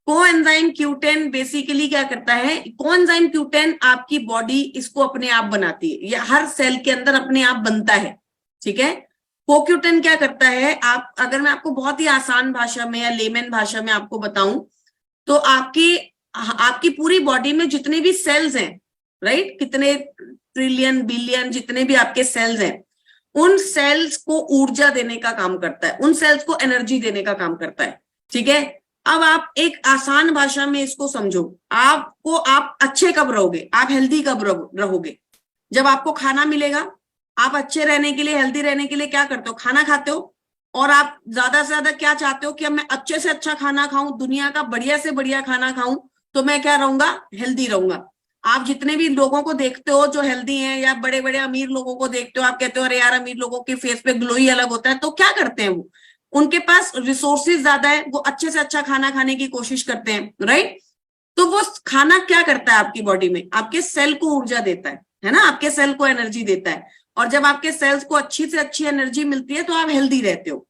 Coenzyme Q10 basically क्या करता है, कोएंजाइम Q10 आपकी बॉडी इसको अपने आप बनाती है, या हर सेल के अंदर अपने आप बनता है, ठीक है। CoQ10 क्या करता है, आप अगर मैं आपको बहुत ही आसान भाषा में या लेमन भाषा में आपको बताऊं, तो आपकी पूरी बॉडी में जितने भी सेल्स हैं, राइट, कितने ट्रिलियन बिलियन जितने भी आपके सेल्स हैं, उन सेल्स को ऊर्जा देने का काम करता है, उन सेल्स को एनर्जी देने का काम करता है, ठीक है। अब आप एक आसान भाषा में इसको समझो, आप अच्छे कब रहोगे, आप हेल्दी कब रहोगे, जब आपको खाना मिलेगा। आप अच्छे रहने के लिए, हेल्दी रहने के लिए क्या करते हो, खाना खाते हो, और आप ज्यादा से ज्यादा क्या चाहते हो कि अब मैं अच्छे से अच्छा खाना खाऊं, दुनिया का बढ़िया से बढ़िया खाना खाऊं, तो मैं क्या रहूंगा, हेल्दी रहूंगा। आप जितने भी लोगों को देखते हो जो हेल्दी हैं, या बड़े बड़े अमीर लोगों को देखते हो, आप कहते हो अरे यार अमीर लोगों के फेस पे ग्लो ही अलग होता है, तो क्या करते हैं वो, उनके पास रिसोर्सेज ज्यादा है, वो अच्छे से अच्छा खाना खाने की कोशिश करते हैं, राइट। तो वो खाना क्या करता है आपकी बॉडी में, आपके सेल को ऊर्जा देता है ना, आपके सेल को एनर्जी देता है, और जब आपके सेल्स को अच्छी से अच्छी एनर्जी मिलती है तो आप हेल्दी रहते हो।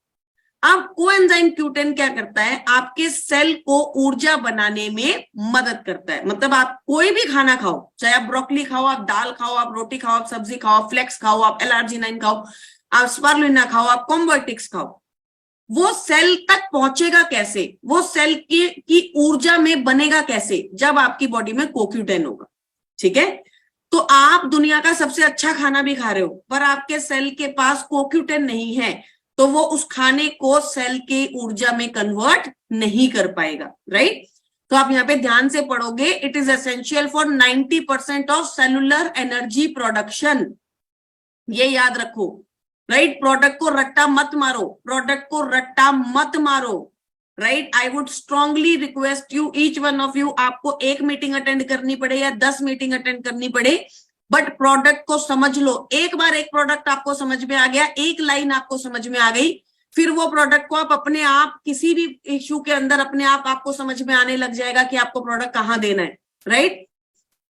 अब कोएंजाइम Q10 क्या करता है, आपके सेल को ऊर्जा बनाने में मदद करता है। मतलब आप कोई भी खाना खाओ, चाहे आप ब्रोकली खाओ, आप दाल खाओ, आप रोटी खाओ, आप सब्जी खाओ, आप फ्लेक्स खाओ, आप L-arginine खाओ, आप स्पारुलिना खाओ, आप कॉम्बोटिक्स खाओ, वो सेल तक पहुंचेगा कैसे, वो सेल की ऊर्जा में बनेगा कैसे, जब आपकी बॉडी में CoQ10 होगा, ठीक है। तो आप दुनिया का सबसे अच्छा खाना भी खा रहे हो, पर आपके सेल के पास CoQ10 नहीं है, तो वो उस खाने को सेल की ऊर्जा में कन्वर्ट नहीं कर पाएगा, राइट। तो आप यहाँ पे ध्यान से पढ़ोगे, it is essential for 90% of cellular energy production, ये याद रखो, राइट। प्रोडक्ट को रट्टा मत मारो, प्रोडक्ट को रट्टा मत मारो, right. I would strongly request you, each one of you, आपको एक मीटिंग अटेंड करनी पड़े या 10 मीटिंग अटेंड करनी पड़े, बट प्रोडक्ट को समझ लो। एक बार एक प्रोडक्ट आपको समझ में आ गया, एक लाइन आपको समझ में आ गई, फिर वो प्रोडक्ट को आप अपने आप किसी भी इश्यू के अंदर अपने आप आपको समझ में आने लग जाएगा कि आपको प्रोडक्ट कहाँ देना है, राइट।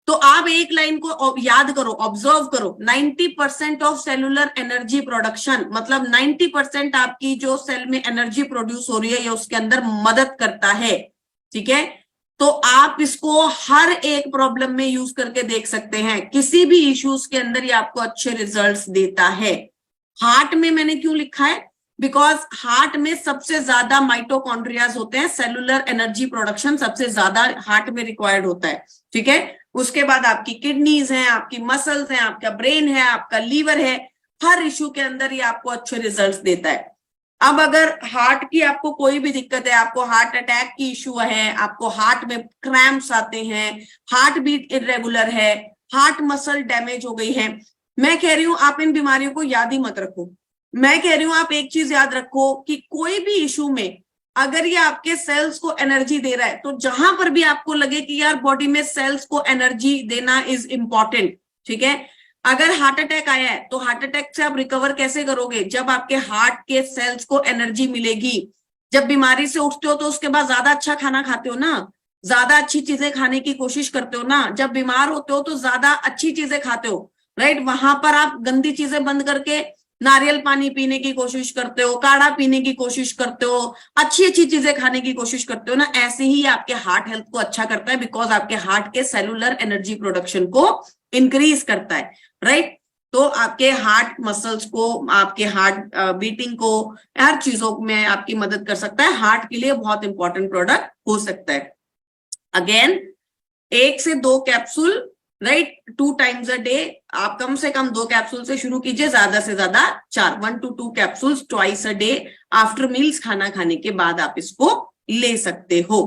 तो आप एक लाइन को याद करो, ऑब्जर्व करो, 90% ऑफ सेलुलर एनर्जी प्रोडक्शन, मतलब 90% आपकी जो सेल में एनर्जी प्रोड्यूस हो रही है, ये उसके अंदर मदद करता है, ठीक है। तो आप इसको हर एक प्रॉब्लम में यूज करके देख सकते हैं, किसी भी इश्यूज के अंदर ये आपको अच्छे रिजल्ट्स देता है। हार्ट में मैंने क्यों लिखा है, बिकॉज हार्ट में सबसे ज्यादा माइटोकॉन्ड्रियाज होते हैं, सेलुलर एनर्जी प्रोडक्शन सबसे ज्यादा हार्ट में रिक्वायर्ड होता है, ठीक है। उसके बाद आपकी किडनीज हैं, आपकी मसल्स हैं, आपका ब्रेन है, आपका लीवर है, हर इश्यू के अंदर ये आपको अच्छे रिजल्ट्स देता है। अब अगर हार्ट की आपको कोई भी दिक्कत है, आपको हार्ट अटैक की इश्यू है, आपको हार्ट में क्रैम्प्स आते हैं, हार्ट बीट इरेगुलर है, हार्ट मसल डैमेज हो गई है, मैं कह रही हूं आप इन बीमारियों को याद ही मत रखो। मैं कह रही हूं आप एक चीज याद रखो कि कोई भी इश्यू में अगर ये आपके सेल्स को एनर्जी दे रहा है, तो जहां पर भी आपको लगे कि यार बॉडी में सेल्स को एनर्जी देना इज इंपॉर्टेंट, ठीक है। अगर हार्ट अटैक आया है तो हार्ट अटैक से आप रिकवर कैसे करोगे, जब आपके हार्ट के सेल्स को एनर्जी मिलेगी। जब बीमारी से उठते हो तो उसके बाद ज्यादा अच्छा खाना खाते हो ना, ज्यादा अच्छी चीजें खाने की कोशिश करते हो ना, जब बीमार होते हो तो ज्यादा अच्छी चीजें खाते हो, राइट। वहां पर आप गंदी चीजें बंद करके नारियल पानी पीने की कोशिश करते हो, काढ़ा पीने की कोशिश करते हो, अच्छी अच्छी चीजें खाने की कोशिश करते हो ना, ऐसे ही आपके हार्ट हेल्थ को अच्छा करता है, बिकॉज आपके हार्ट के सेलुलर एनर्जी प्रोडक्शन को इंक्रीज करता है, राइट। तो आपके हार्ट मसल्स को, आपके हार्ट बीटिंग को, हर चीजों में आपकी मदद कर सकता है, हार्ट के लिए बहुत इंपॉर्टेंट प्रोडक्ट हो सकता है। अगेन 1 से 2 capsule, right, 2 times a day, आप कम से कम 2 कैप्सूल से शुरू कीजिए, ज्यादा से ज्यादा 4, 1 to 2 capsules twice a day after meals, खाना खाने के बाद आप इसको ले सकते हो।